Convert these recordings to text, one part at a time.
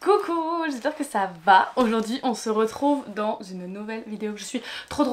Coucou, j'espère que ça va. Aujourd'hui on se retrouve dans une nouvelle vidéo que je suis trop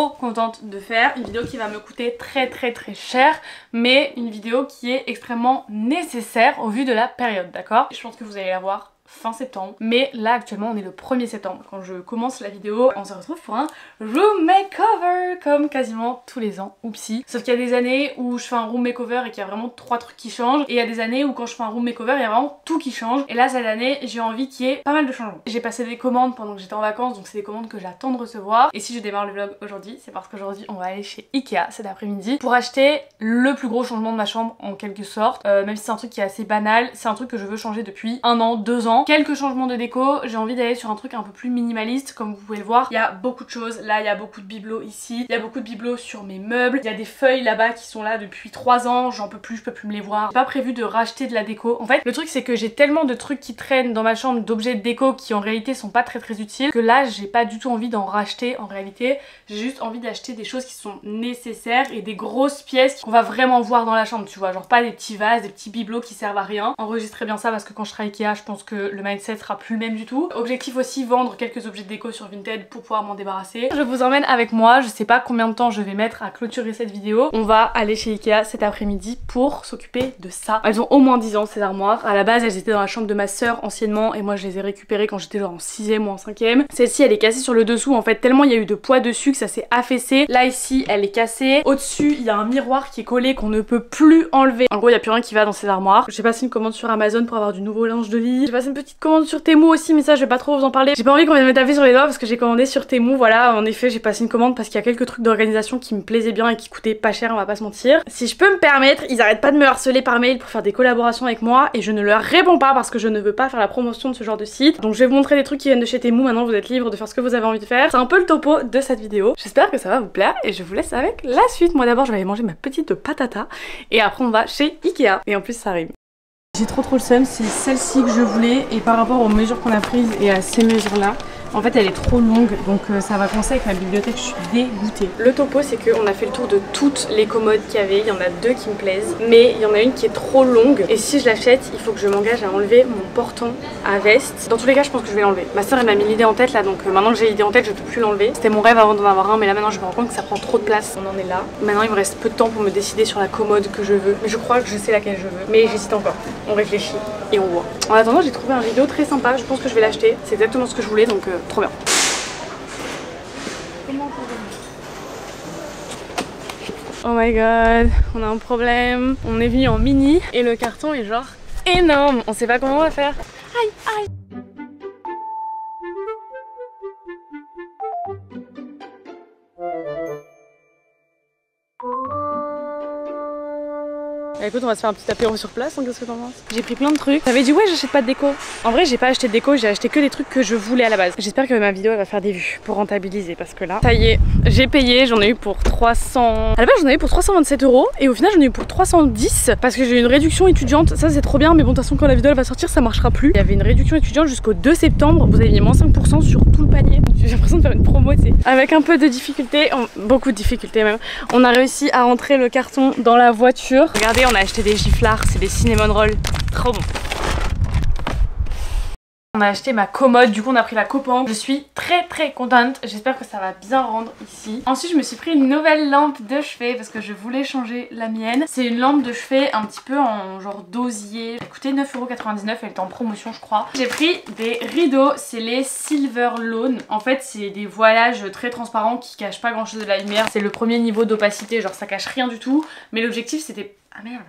contente de faire. Une vidéo qui va me coûter très cher, mais une vidéo qui est extrêmement nécessaire au vu de la période, d'accord? Je pense que vous allez la voir fin septembre, mais là actuellement on est le 1er septembre. Quand je commence la vidéo, on se retrouve pour un room makeover comme quasiment tous les ans, oupsie. Sauf qu'il y a des années où je fais un room makeover et qu'il y a vraiment 3 trucs qui changent, et il y a des années où quand je fais un room makeover il y a vraiment tout qui change. Et là cette année j'ai envie qu'il y ait pas mal de changements. J'ai passé des commandes pendant que j'étais en vacances, donc c'est des commandes que j'attends de recevoir. Et si je démarre le vlog aujourd'hui, c'est parce qu'aujourd'hui on va aller chez Ikea cet après-midi pour acheter le plus gros changement de ma chambre en quelque sorte. Même si c'est un truc qui est assez banal, c'est un truc que je veux changer depuis 1 an, 2 ans. Quelques changements de déco, j'ai envie d'aller sur un truc un peu plus minimaliste. Comme vous pouvez le voir, il y a beaucoup de choses. Là il y a beaucoup de bibelots ici, il y a beaucoup de bibelots sur mes meubles, il y a des feuilles là-bas qui sont là depuis 3 ans, j'en peux plus, je peux plus me les voir. J'ai pas prévu de racheter de la déco. En fait le truc c'est que j'ai tellement de trucs qui traînent dans ma chambre, d'objets de déco qui en réalité sont pas très utiles, que là j'ai pas du tout envie d'en racheter. En réalité j'ai juste envie d'acheter des choses qui sont nécessaires et des grosses pièces qu'on va vraiment voir dans la chambre, tu vois, genre pas des petits vases, des petits bibelots qui servent à rien. Enregistrez bien ça parce que quand je serai à Ikea je pense que le mindset sera plus le même du tout. Objectif aussi, vendre quelques objets de déco sur Vinted pour pouvoir m'en débarrasser. Je vous emmène avec moi, je sais pas combien de temps je vais mettre à clôturer cette vidéo. On va aller chez Ikea cet après-midi pour s'occuper de ça. Elles ont au moins 10 ans ces armoires. À la base elles étaient dans la chambre de ma soeur anciennement et moi je les ai récupérées quand j'étais genre en 6ème ou en 5ème. Celle-ci elle est cassée sur le dessous en fait, tellement il y a eu de poids dessus que ça s'est affaissé. Là ici elle est cassée. Au-dessus il y a un miroir qui est collé qu'on ne peut plus enlever. En gros il n'y a plus rien qui va dans ces armoires. J'ai passé une commande sur Amazon pour avoir du nouveau linge de lit. J'ai passé une petite commande sur Temu aussi, mais ça je vais pas trop vous en parler. J'ai pas envie qu'on vienne me taper sur les doigts parce que j'ai commandé sur Temu. Voilà, en effet j'ai passé une commande parce qu'il y a quelques trucs d'organisation qui me plaisaient bien et qui coûtaient pas cher, on va pas se mentir. Si je peux me permettre, ils arrêtent pas de me harceler par mail pour faire des collaborations avec moi et je ne leur réponds pas parce que je ne veux pas faire la promotion de ce genre de site. Donc je vais vous montrer des trucs qui viennent de chez Temu. Maintenant vous êtes libre de faire ce que vous avez envie de faire. C'est un peu le topo de cette vidéo. J'espère que ça va vous plaire et je vous laisse avec la suite. Moi d'abord je vais aller manger ma petite patata et après on va chez Ikea. Et en plus ça rime. J'ai trop le seum, c'est celle-ci que je voulais et par rapport aux mesures qu'on a prises et à ces mesures là, en fait elle est trop longue donc ça va coincer avec ma bibliothèque, je suis dégoûtée. Le topo c'est qu'on a fait le tour de toutes les commodes qu'il y avait, il y en a 2 qui me plaisent, mais il y en a une qui est trop longue et si je l'achète il faut que je m'engage à enlever mon portant à veste. Dans tous les cas je pense que je vais l'enlever. Ma soeur elle m'a mis l'idée en tête là donc maintenant que j'ai l'idée en tête je peux plus l'enlever. C'était mon rêve avant d'en avoir un mais là maintenant je me rends compte que ça prend trop de place. On en est là. Maintenant il me reste peu de temps pour me décider sur la commode que je veux, mais je crois que je sais laquelle je veux. Mais j'hésite encore. On réfléchit et on voit. En attendant j'ai trouvé un rideau très sympa, je pense que je vais l'acheter. C'est exactement ce que je voulais donc trop bien. Oh my god, on a un problème. On est venu en mini et le carton est genre énorme. On sait pas comment on va faire. Aïe aïe. Écoute, on va se faire un petit apéro sur place, hein, qu'est-ce que t'en penses? J'ai pris plein de trucs. T'avais dit ouais j'achète pas de déco. En vrai j'ai pas acheté de déco, j'ai acheté que des trucs que je voulais à la base. J'espère que ma vidéo elle va faire des vues pour rentabiliser parce que là, ça y est, j'ai payé, j'en ai eu pour 300... À la base j'en ai eu pour 327 € et au final j'en ai eu pour 310 parce que j'ai eu une réduction étudiante. Ça c'est trop bien mais bon de toute façon quand la vidéo elle va sortir ça marchera plus. Il y avait une réduction étudiante jusqu'au 2 septembre, vous avez mis moins 5% sur tout le panier. J'ai l'impression de faire une promo, tu sais. Avec un peu de difficulté, beaucoup de difficulté même, on a réussi à rentrer le carton dans la voiture. Regardez, on a acheté des giflards, c'est des cinnamon rolls, trop bon. On a acheté ma commode, du coup on a pris la copan. Je suis très contente, j'espère que ça va bien rendre ici. Ensuite je me suis pris une nouvelle lampe de chevet parce que je voulais changer la mienne. C'est une lampe de chevet un petit peu en genre d'osier. Elle coûtait 9,99 €, elle était en promotion je crois. J'ai pris des rideaux, c'est les Silver Lawn. En fait c'est des voilages très transparents qui cachent pas grand chose de la lumière. C'est le premier niveau d'opacité, genre ça cache rien du tout. Mais l'objectif c'était... Ah merde,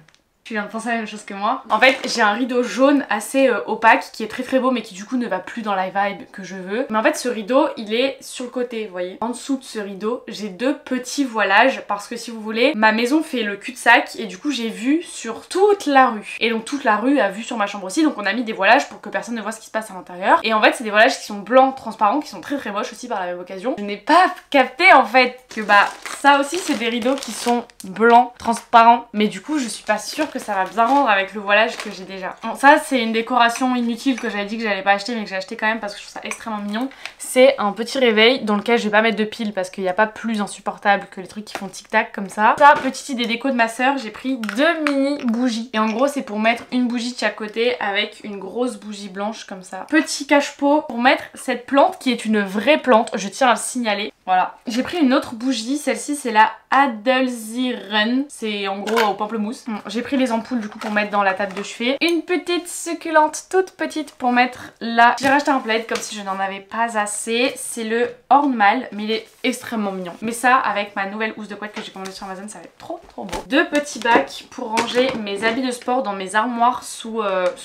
tu viens de penser à la même chose que moi. En fait j'ai un rideau jaune assez opaque qui est très beau mais qui du coup ne va plus dans la vibe que je veux. Mais en fait ce rideau il est sur le côté, vous voyez. En dessous de ce rideau j'ai 2 petits voilages parce que si vous voulez ma maison fait le cul-de-sac et du coup j'ai vue sur toute la rue. Et donc toute la rue a vue sur ma chambre aussi, donc on a mis des voilages pour que personne ne voit ce qui se passe à l'intérieur. Et en fait c'est des voilages qui sont blancs transparents, qui sont très moches aussi par la même occasion. Je n'ai pas capté en fait que bah ça aussi c'est des rideaux qui sont blancs transparents, mais du coup je suis pas sûre que que ça va bien rendre avec le voilage que j'ai déjà. Bon, ça c'est une décoration inutile que j'avais dit que j'allais pas acheter mais que j'ai acheté quand même parce que je trouve ça extrêmement mignon. C'est un petit réveil dans lequel je vais pas mettre de pile parce qu'il n'y a pas plus insupportable que les trucs qui font tic tac comme ça. Ça, petite idée déco de ma soeur, j'ai pris 2 mini bougies. Et en gros c'est pour mettre une bougie de chaque côté avec une grosse bougie blanche comme ça. Petit cache-pot pour mettre cette plante qui est une vraie plante, je tiens à le signaler. Voilà. J'ai pris une autre bougie, celle-ci c'est la Adelziren, c'est en gros au pamplemousse. Bon, j'ai pris les ampoules du coup pour mettre dans la table de chevet. Une petite succulente toute petite pour mettre là. J'ai racheté un plaid comme si je n'en avais pas assez. C'est le Hornmal, mais il est extrêmement mignon. Mais ça avec ma nouvelle housse de couette que j'ai commandée sur Amazon, ça va être trop beau. 2 petits bacs pour ranger mes habits de sport dans mes armoires sous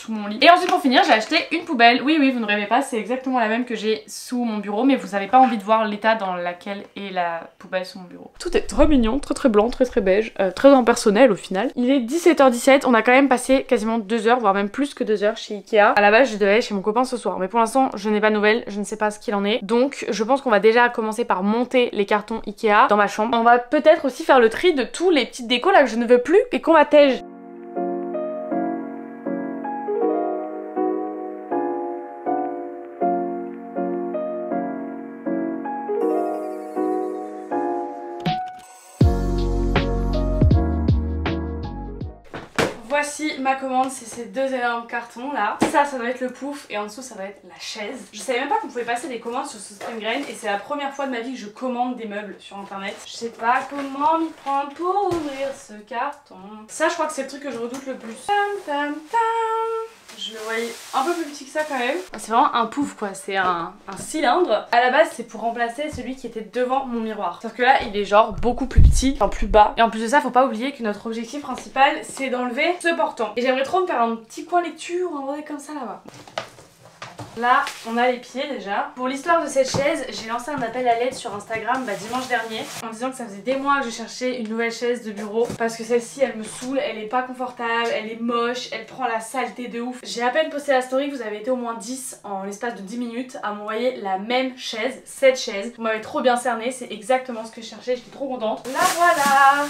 mon lit. Et ensuite pour finir j'ai acheté une poubelle. Oui vous ne rêvez pas, c'est exactement la même que j'ai sous mon bureau, mais vous n'avez pas envie de voir l'état dans laquelle est la poubelle sous mon bureau. Tout est très mignon, très blanc, très beige, très impersonnel au final. Il est 17h17, on a quand même passé quasiment 2 heures, voire même plus que 2 heures chez Ikea. À la base je devais aller chez mon copain ce soir, mais pour l'instant je n'ai pas de nouvelles, je ne sais pas ce qu'il en est. Donc je pense qu'on va déjà commencer par monter les cartons Ikea dans ma chambre. On va peut-être aussi faire le tri de tous les petites décos là que je ne veux plus et qu'on va tège. Voici ma commande, c'est ces 2 énormes cartons là. Ça doit être le pouf et en dessous ça doit être la chaise. Je savais même pas qu'on pouvait passer des commandes sur ce Springgrain et c'est la première fois de ma vie que je commande des meubles sur internet. Je sais pas comment m'y prendre pour ouvrir ce carton. Ça je crois que c'est le truc que je redoute le plus. Je le voyais un peu plus petit que ça quand même. C'est vraiment un pouf quoi, c'est un cylindre. À la base c'est pour remplacer celui qui était devant mon miroir. Sauf que là il est genre beaucoup plus petit, enfin plus bas. Et en plus de ça faut pas oublier que notre objectif principal c'est d'enlever ce portant. Et j'aimerais trop me faire un petit coin lecture ou un truc comme ça là-bas. Là, on a les pieds déjà. Pour l'histoire de cette chaise, j'ai lancé un appel à l'aide sur Instagram dimanche dernier en disant que ça faisait des mois que je cherchais une nouvelle chaise de bureau parce que celle-ci elle me saoule, elle est pas confortable, elle est moche, elle prend la saleté de ouf. J'ai à peine posté la story, vous avez été au moins 10 en l'espace de 10 minutes à m'envoyer la même chaise, cette chaise. Vous m'avez trop bien cerné, c'est exactement ce que je cherchais, j'étais trop contente. La voilà!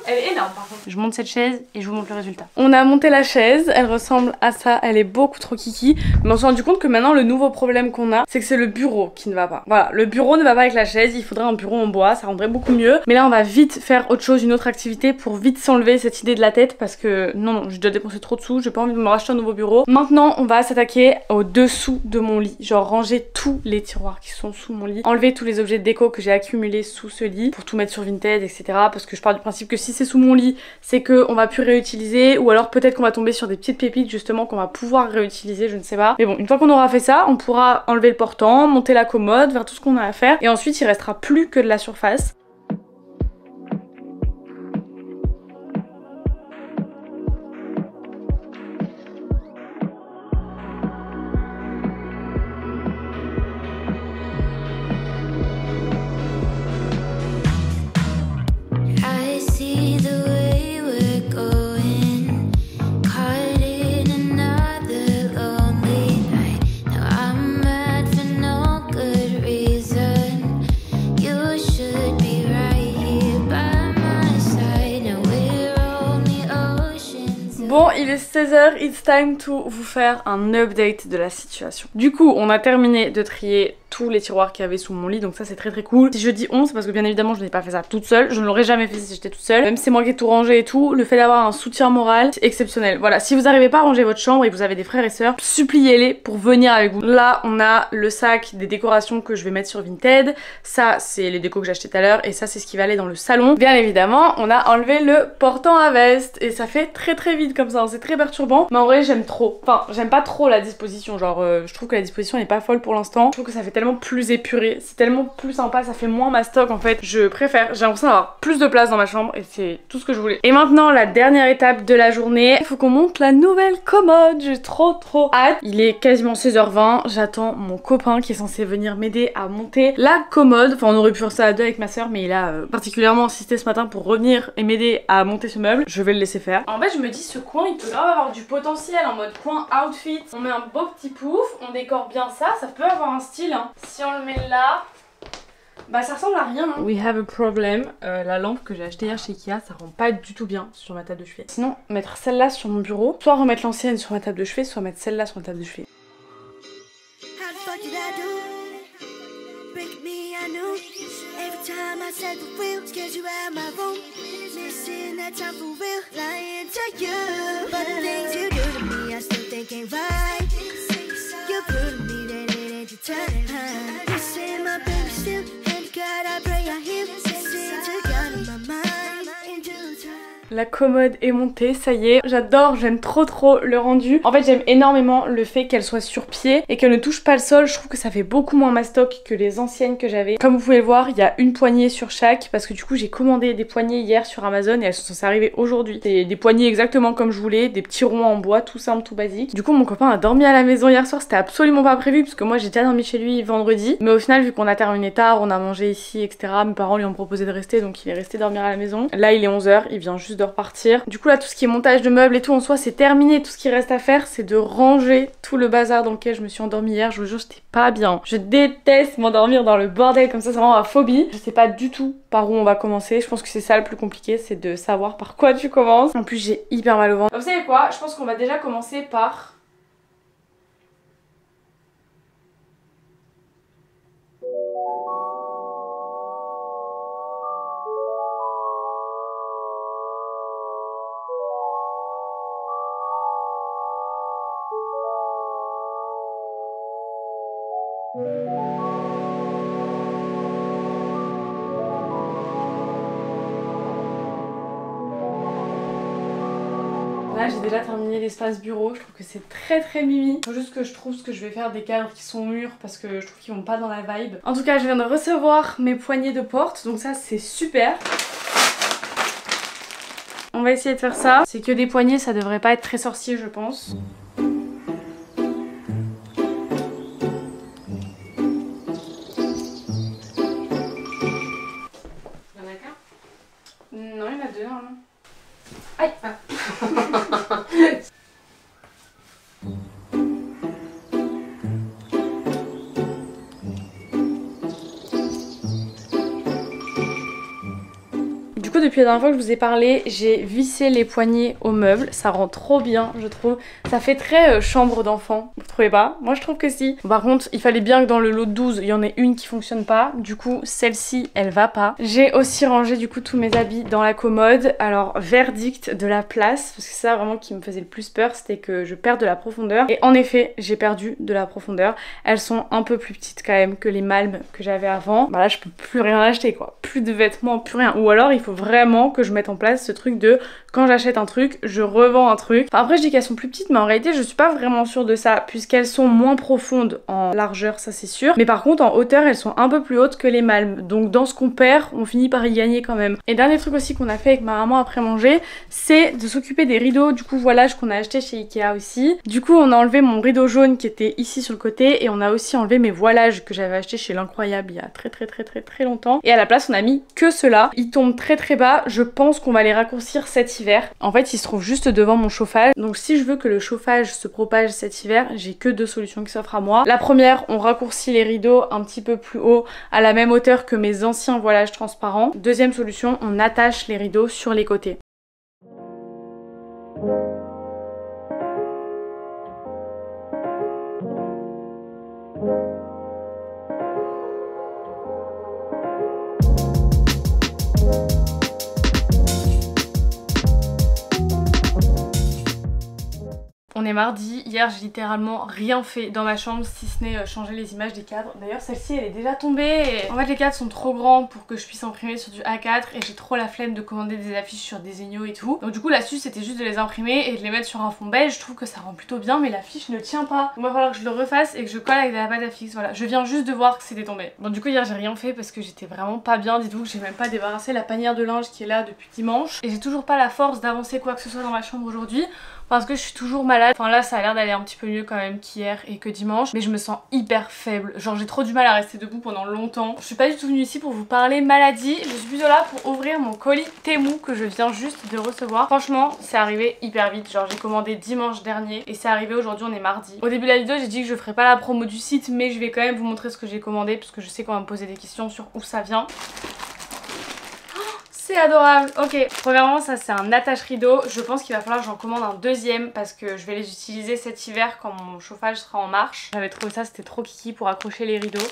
Elle est énorme par contre. Je monte cette chaise et je vous montre le résultat. On a monté la chaise, elle ressemble à ça, elle est beaucoup trop kiki. Mais on s'est rendu compte que maintenant le nouveau problème qu'on a, c'est que c'est le bureau qui ne va pas. Voilà, le bureau ne va pas avec la chaise, il faudrait un bureau en bois, ça rendrait beaucoup mieux. Mais là on va vite faire autre chose, une autre activité pour vite s'enlever cette idée de la tête parce que non, je dois dépenser trop de sous, j'ai pas envie de me racheter un nouveau bureau. Maintenant on va s'attaquer au dessous de mon lit, genre ranger tous les tiroirs qui sont sous mon lit, enlever tous les objets de déco que j'ai accumulés sous ce lit pour tout mettre sur Vinted, etc. Parce que je pars du principe que si c'est sous mon lit, c'est qu'on va plus réutiliser, ou alors peut-être qu'on va tomber sur des petites pépites justement qu'on va pouvoir réutiliser, je ne sais pas. Mais bon, une fois qu'on aura fait ça, on pourra enlever le portant, monter la commode, faire tout ce qu'on a à faire, et ensuite il restera plus que de la surface. Bon, il est 16h, it's time to vous faire un update de la situation. Du coup, on a terminé de trier tous les tiroirs qu'il y avait sous mon lit, donc ça c'est très cool. Si je dis 11, parce que bien évidemment je n'ai pas fait ça toute seule, je ne l'aurais jamais fait si j'étais toute seule. Même si c'est moi qui ai tout rangé et tout, le fait d'avoir un soutien moral, c'est exceptionnel. Voilà, si vous n'arrivez pas à ranger votre chambre et que vous avez des frères et sœurs, suppliez-les pour venir avec vous. Là, on a le sac des décorations que je vais mettre sur Vinted. Ça, c'est les décos que j'ai acheté tout à l'heure, et ça c'est ce qui va aller dans le salon. Bien évidemment, on a enlevé le portant à veste, et ça fait très vite comme ça, c'est très perturbant. Mais en vrai, j'aime trop. Enfin, j'aime pas trop la disposition, genre je trouve que la disposition n'est pas folle pour l'instant. Je trouve que ça fait tellement plus épuré, c'est tellement plus sympa, ça fait moins mastoc en fait. Je préfère, j'ai l'impression d'avoir plus de place dans ma chambre et c'est tout ce que je voulais. Et maintenant, la dernière étape de la journée, il faut qu'on monte la nouvelle commode. J'ai trop hâte. Il est quasiment 16h20, j'attends mon copain qui est censé venir m'aider à monter la commode. Enfin, on aurait pu faire ça à deux avec ma soeur, mais il a particulièrement insisté ce matin pour revenir et m'aider à monter ce meuble. Je vais le laisser faire. En fait, je me dis, ce coin, il peut grave avoir du potentiel en mode coin outfit. On met un beau petit pouf, on décore bien ça, ça peut avoir un style hein. Si on le met là, Bah ça ressemble à rien hein. We have a problem. La lampe que j'ai achetée hier chez Ikea, ça rend pas du tout bien sur ma table de chevet. Sinon mettre celle-là sur mon bureau, soit remettre l'ancienne sur ma table de chevet, soit mettre celle-là sur ma table de chevet. La commode est montée, ça y est, j'adore, j'aime trop le rendu. En fait j'aime énormément le fait qu'elle soit sur pied et qu'elle ne touche pas le sol, je trouve que ça fait beaucoup moins mastoc que les anciennes que j'avais. Comme vous pouvez le voir, il y a une poignée sur chaque parce que du coup j'ai commandé des poignées hier sur Amazon et elles sont arrivées aujourd'hui. C'est des poignées exactement comme je voulais, des petits ronds en bois, tout simple, tout basique. Du coup mon copain a dormi à la maison hier soir, c'était absolument pas prévu parce que moi j'ai déjà dormi chez lui vendredi. Mais au final vu qu'on a terminé tard, on a mangé ici etc, mes parents lui ont proposé de rester donc il est resté dormir à la maison. Là il est 11 h, il vient juste de repartir. Du coup là tout ce qui est montage de meubles et tout en soi c'est terminé, tout ce qui reste à faire c'est de ranger tout le bazar dans lequel je me suis endormie hier. Je vous jure j'étais pas bien, je déteste m'endormir dans le bordel comme ça, c'est vraiment ma phobie. Je sais pas du tout par où on va commencer, je pense que c'est ça le plus compliqué, c'est de savoir par quoi tu commences. En plus j'ai hyper mal au ventre. Vous savez quoi, je pense qu'on va déjà commencer par... Là j'ai déjà terminé l'espace bureau, je trouve que c'est très mimi. Faut juste que je trouve ce que je vais faire des cadres qui sont mûrs parce que je trouve qu'ils vont pas dans la vibe. En tout cas je viens de recevoir mes poignées de porte, donc ça c'est super. On va essayer de faire ça. C'est que des poignées, ça devrait pas être très sorcier je pense. Non, il y en a deux normalement. Aïe ah. Du coup depuis la dernière fois que je vous ai parlé, j'ai vissé les poignées au meuble, ça rend trop bien je trouve, ça fait très chambre d'enfant, vous trouvez pas? Moi je trouve que si. Par contre il fallait bien que dans le lot de 12 il y en ait une qui fonctionne pas, du coup celle-ci elle va pas. J'ai aussi rangé du coup tous mes habits dans la commode, alors verdict de la place, parce que c'est ça vraiment qui me faisait le plus peur, c'était que je perde de la profondeur, et en effet j'ai perdu de la profondeur, elles sont un peu plus petites quand même que les malmes que j'avais avant. Bah là je peux plus rien acheter quoi, plus de vêtements, plus rien, ou alors il faut vraiment que je mette en place ce truc de quand j'achète un truc, je revends un truc. Enfin, après je dis qu'elles sont plus petites mais en réalité je suis pas vraiment sûre de ça puisqu'elles sont moins profondes en largeur, ça c'est sûr, mais par contre en hauteur elles sont un peu plus hautes que les malmes, donc dans ce qu'on perd on finit par y gagner quand même. Et dernier truc aussi qu'on a fait avec ma maman après manger, c'est de s'occuper des rideaux du coup voilage qu'on a acheté chez Ikea aussi. Du coup on a enlevé mon rideau jaune qui était ici sur le côté et on a aussi enlevé mes voilages que j'avais acheté chez l'Incroyable il y a très longtemps, et à la place on a mis que ceux-là. Ils tombent très bas, je pense qu'on va les raccourcir cet hiver. En fait ils se trouvent juste devant mon chauffage, donc si je veux que le chauffage se propage cet hiver, j'ai que deux solutions qui s'offrent à moi. La première, on raccourcit les rideaux un petit peu plus haut à la même hauteur que mes anciens voilages transparents. Deuxième solution, on attache les rideaux sur les côtés. On est mardi, hier j'ai littéralement rien fait dans ma chambre si ce n'est changer les images des cadres. D'ailleurs celle-ci elle est déjà tombée et... En fait les cadres sont trop grands pour que je puisse imprimer sur du A4 et j'ai trop la flemme de commander des affiches sur des Zegno et tout. Donc du coup l'astuce c'était juste de les imprimer et de les mettre sur un fond beige. Je trouve que ça rend plutôt bien mais l'affiche ne tient pas. Il va falloir que je le refasse et que je colle avec de la pâte à fixe. Voilà, je viens juste de voir que c'était tombé. Bon du coup hier j'ai rien fait parce que j'étais vraiment pas bien. Dites-vous que j'ai même pas débarrassé la panière de linge qui est là depuis dimanche et j'ai toujours pas la force d'avancer quoi que ce soit dans ma chambre aujourd'hui. parce que je suis toujours malade. Enfin là ça a l'air d'aller un petit peu mieux quand même qu'hier et que dimanche, mais je me sens hyper faible. Genre j'ai trop du mal à rester debout pendant longtemps. Je suis pas du tout venue ici pour vous parler maladie, je suis plutôt là pour ouvrir mon colis Temu que je viens juste de recevoir. Franchement c'est arrivé hyper vite, genre j'ai commandé dimanche dernier et c'est arrivé aujourd'hui, on est mardi. Au début de la vidéo j'ai dit que je ferais pas la promo du site, mais je vais quand même vous montrer ce que j'ai commandé parce que je sais qu'on va me poser des questions sur où ça vient. C'est adorable. Ok, premièrement ça c'est un attache rideau. Je pense qu'il va falloir que j'en commande un deuxième parce que je vais les utiliser cet hiver quand mon chauffage sera en marche. J'avais trouvé ça, c'était trop kiki pour accrocher les rideaux.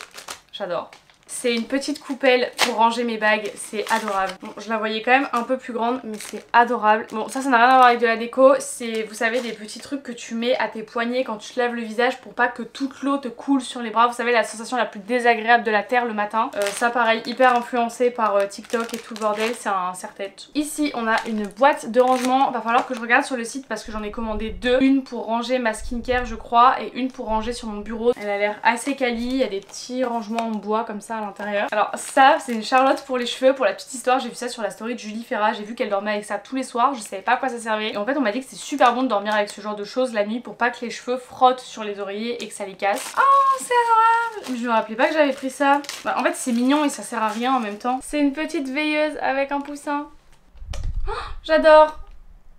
J'adore. C'est une petite coupelle pour ranger mes bagues, c'est adorable. Bon, je la voyais quand même un peu plus grande, mais c'est adorable. Bon, ça n'a rien à voir avec de la déco, c'est, vous savez, des petits trucs que tu mets à tes poignets quand tu te laves le visage pour pas que toute l'eau te coule sur les bras. Vous savez, la sensation la plus désagréable de la terre le matin. Ça pareil, hyper influencé par TikTok et tout le bordel, c'est un serre-tête. Ici, on a une boîte de rangement. Va falloir que je regarde sur le site parce que j'en ai commandé deux. Une pour ranger ma skincare, je crois, et une pour ranger sur mon bureau. Elle a l'air assez quali, il y a des petits rangements en bois comme ça à l'intérieur. Alors ça c'est une Charlotte pour les cheveux, pour la petite histoire j'ai vu ça sur la story de Julie Ferrat, j'ai vu qu'elle dormait avec ça tous les soirs, je savais pas à quoi ça servait et en fait on m'a dit que c'est super bon de dormir avec ce genre de choses la nuit pour pas que les cheveux frottent sur les oreillers et que ça les casse. Oh c'est adorable. Je me rappelais pas que j'avais pris ça. Bah, en fait c'est mignon et ça sert à rien en même temps. C'est une petite veilleuse avec un poussin. Oh, j'adore.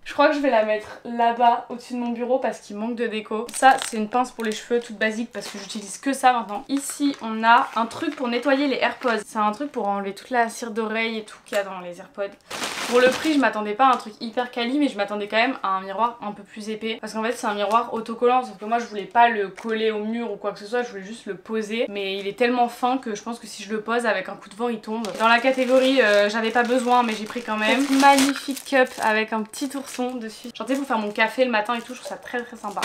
Je crois que je vais la mettre là-bas au-dessus de mon bureau parce qu'il manque de déco. Ça c'est une pince pour les cheveux toute basique parce que j'utilise que ça maintenant. Ici on a un truc pour nettoyer les AirPods. C'est un truc pour enlever toute la cire d'oreille et tout qu'il y a dans les AirPods. Pour le prix je m'attendais pas à un truc hyper quali, mais je m'attendais quand même à un miroir un peu plus épais. Parce qu'en fait c'est un miroir autocollant, sauf que moi je voulais pas le coller au mur ou quoi que ce soit, je voulais juste le poser. Mais il est tellement fin que je pense que si je le pose avec un coup de vent il tombe. Dans la catégorie j'avais pas besoin mais j'ai pris quand même. Cette magnifique cup avec un petit ourson dessus. Genre tu sais pour faire mon café le matin et tout, je trouve ça très très sympa.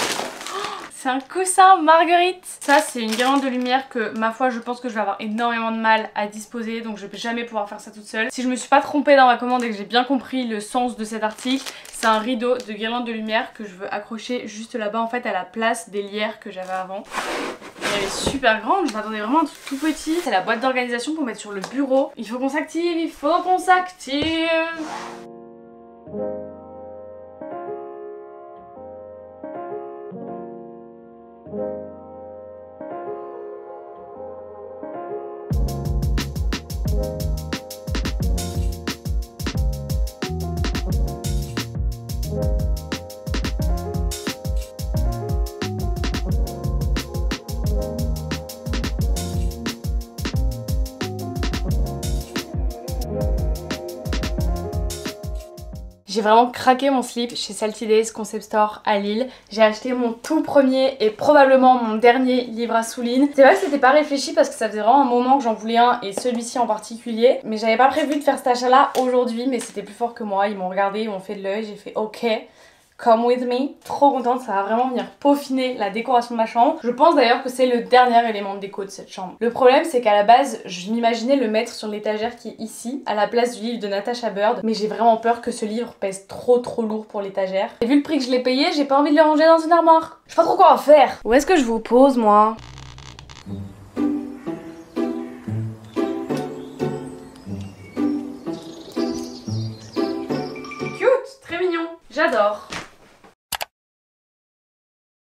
C'est un coussin Marguerite. Ça c'est une guirlande de lumière que ma foi je pense que je vais avoir énormément de mal à disposer, donc je vais jamais pouvoir faire ça toute seule. Si je me suis pas trompée dans ma commande et que j'ai bien compris le sens de cet article, c'est un rideau de guirlande de lumière que je veux accrocher juste là-bas en fait à la place des lierres que j'avais avant. Elle est super grande, je m'attendais vraiment à un truc tout petit. C'est la boîte d'organisation pour mettre sur le bureau. Il faut qu'on s'active, il faut qu'on s'active. J'ai vraiment craqué mon slip chez Salty Days Concept Store à Lille. J'ai acheté mon tout premier et probablement mon dernier livre à Souline. C'est vrai que c'était pas réfléchi parce que ça faisait vraiment un moment que j'en voulais un et celui-ci en particulier. Mais j'avais pas prévu de faire cet achat là aujourd'hui, mais c'était plus fort que moi. Ils m'ont regardé, ils m'ont fait de l'œil, j'ai fait ok. Come with me. Trop contente, ça va vraiment venir peaufiner la décoration de ma chambre. Je pense d'ailleurs que c'est le dernier élément de déco de cette chambre. Le problème c'est qu'à la base, je m'imaginais le mettre sur l'étagère qui est ici, à la place du livre de Natasha Bird. Mais j'ai vraiment peur que ce livre pèse trop lourd pour l'étagère. Et vu le prix que je l'ai payé, j'ai pas envie de le ranger dans une armoire. Je sais pas trop quoi en faire. Où est-ce que je vous pose moi ? Cute, très mignon. J'adore.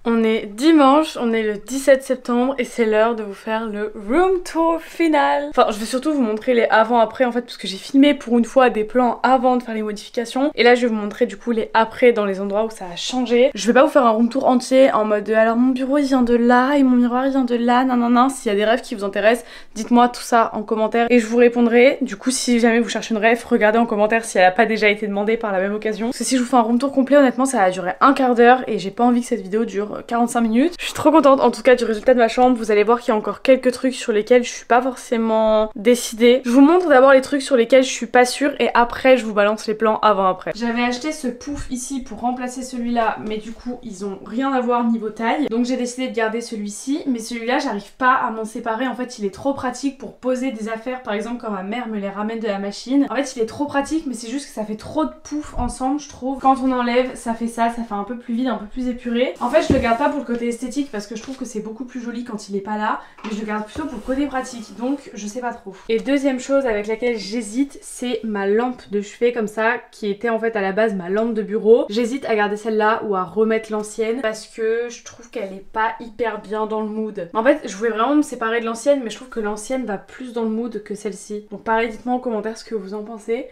On est dimanche, on est le 17 septembre et c'est l'heure de vous faire le room tour final. Enfin, je vais surtout vous montrer les avant-après en fait parce que j'ai filmé pour une fois des plans avant de faire les modifications. Et là, je vais vous montrer du coup les après dans les endroits où ça a changé. Je vais pas vous faire un room tour entier en mode alors mon bureau il vient de là et mon miroir il vient de là, nanana. S'il y a des rêves qui vous intéressent, dites-moi tout ça en commentaire et je vous répondrai. Du coup, si jamais vous cherchez une rêve, regardez en commentaire si elle a pas déjà été demandée par la même occasion. Parce que si je vous fais un room tour complet, honnêtement, ça va durer un quart d'heure et j'ai pas envie que cette vidéo dure 45 minutes. Je suis trop contente en tout cas du résultat de ma chambre. Vous allez voir qu'il y a encore quelques trucs sur lesquels je suis pas forcément décidée. Je vous montre d'abord les trucs sur lesquels je suis pas sûre et après je vous balance les plans avant-après. J'avais acheté ce pouf ici pour remplacer celui-là, mais du coup ils ont rien à voir niveau taille. Donc j'ai décidé de garder celui-ci, mais celui-là j'arrive pas à m'en séparer. En fait il est trop pratique pour poser des affaires, par exemple quand ma mère me les ramène de la machine. En fait il est trop pratique, mais c'est juste que ça fait trop de pouf ensemble je trouve. Quand on enlève ça fait ça, ça fait un peu plus vide, un peu plus épuré. En fait je le le garde pas pour le côté esthétique parce que je trouve que c'est beaucoup plus joli quand il est pas là, mais je le garde plutôt pour le côté pratique, donc je sais pas trop. Et deuxième chose avec laquelle j'hésite, c'est ma lampe de chevet comme ça, qui était en fait à la base ma lampe de bureau. J'hésite à garder celle-là ou à remettre l'ancienne parce que je trouve qu'elle est pas hyper bien dans le mood. En fait, je voulais vraiment me séparer de l'ancienne, mais je trouve que l'ancienne va plus dans le mood que celle-ci. Donc pareil, dites-moi en commentaire ce que vous en pensez.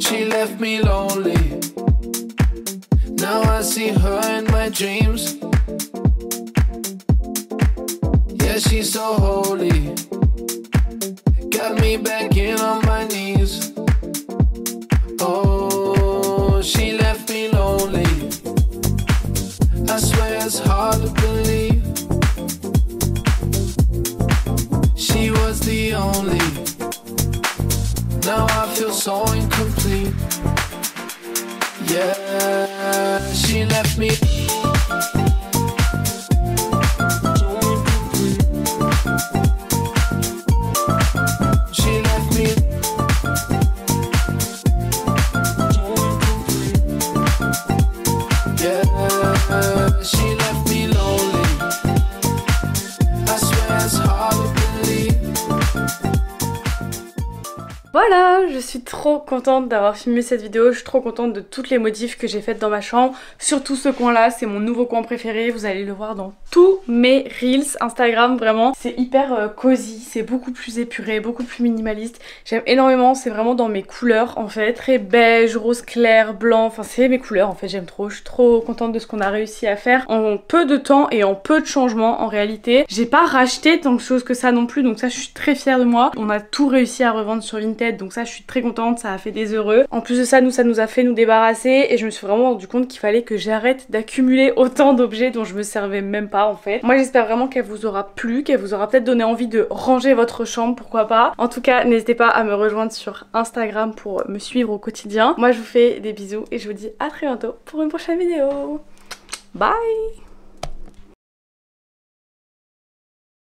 She left me lonely. Now I see her in my dreams. Yeah, she's so holy. Got me back in on my knees. Oh, she left me lonely. I swear it's hard to believe. She was the only. Now I feel so incomplete. Yeah, she left me. She left me. Yeah, she left me lonely. I swear it's hard to believe. Voilà, je suis trop contente d'avoir filmé cette vidéo, je suis trop contente de toutes les modifs que j'ai faites dans ma chambre. Surtout ce coin là, c'est mon nouveau coin préféré, vous allez le voir dans tous mes reels Instagram, vraiment. C'est hyper cosy, c'est beaucoup plus épuré, beaucoup plus minimaliste. J'aime énormément, c'est vraiment dans mes couleurs en fait. Très beige, rose clair, blanc, enfin c'est mes couleurs en fait, j'aime trop. Je suis trop contente de ce qu'on a réussi à faire en peu de temps et en peu de changements en réalité. J'ai pas racheté tant de choses que ça non plus, donc ça je suis très fière de moi. On a tout réussi à revendre sur Vinted, donc ça je suis très contente, ça a fait des heureux. En plus de ça, ça nous a fait nous débarrasser et je me suis vraiment rendu compte qu'il fallait que j'arrête d'accumuler autant d'objets dont je me servais même pas en fait. Moi j'espère vraiment qu'elle vous aura plu, qu'elle vous aura peut-être donné envie de ranger votre chambre, pourquoi pas. En tout cas, n'hésitez pas à me rejoindre sur Instagram pour me suivre au quotidien. Moi je vous fais des bisous et je vous dis à très bientôt pour une prochaine vidéo. Bye!